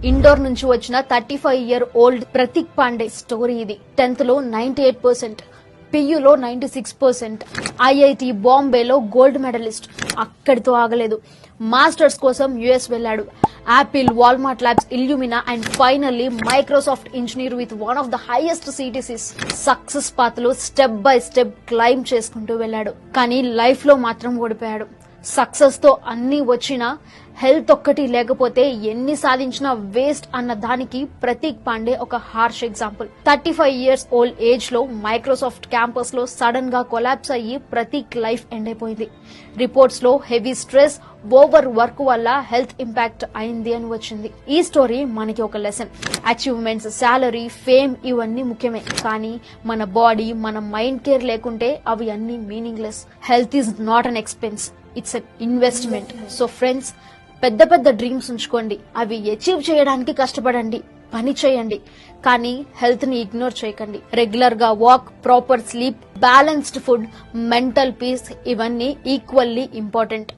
Indoor నుంచి వచ్చిన 35-year-old Prateek Pandey story ఇది. 10th లో 98%, పియులో 96%, ఐఐటి బాంబేలో గోల్డ్ మెడలిస్ట్. అక్కడితో ఆగలేదు. మాస్టర్స్ కోసం యుఎస్ వెళ్లాడు. Apple, Walmart Labs, Illumina and finally Microsoft engineer with one of the highest CTCs. Success path లో స్టెప్ బై స్టెప్ క్లైమ్ చేసుకుంటూ వెళ్లాడు. కానీ లైఫ్ లో మాత్రం ఓడిపోయాడు. సక్సెస్ తో అన్ని వచ్చినా హెల్త్ ఒక్కటి లేకపోతే ఎన్ని సాధించినా వేస్ట్ అన్న దానికి ప్రతీక్ పాండే ఒక harsh example. 35 years old age లో మైక్రోసాఫ్ట్ క్యాంపస్ లో సడన్ గా కొలాప్స్ అయ్యి ప్రతీక్ లైఫ్ ఎండ్ అయిపోయింది. రిపోర్ట్స్ లో హెవీ స్ట్రెస్, ఓవర్ వర్క్ వల్ల హెల్త్ ఇంపాక్ట్ అయింది అని వచ్చింది. ఈ స్టోరీ మనకి ఒక లెసన్. అచీవ్మెంట్స్, సాలరీ, ఫేమ్ ఇవన్నీ ముఖ్యమే, కానీ మన బాడీ, మన మైండ్ కేర్ లేకుంటే అవి అన్ని meaningless. Health is not an expense, it's an investment. So friends, పెద్ద పెద్ద డ్రీమ్స్ ఉంచుకోండి, అవి అచీవ్ చేయడానికి కష్టపడండి, పని చేయండి, కానీ హెల్త్ ని ఇగ్నోర్ చేయకండి. రెగ్యులర్ గా walk, proper sleep, balanced food, mental peace ఇవన్నీ ఈక్వల్లీ ఇంపార్టెంట్.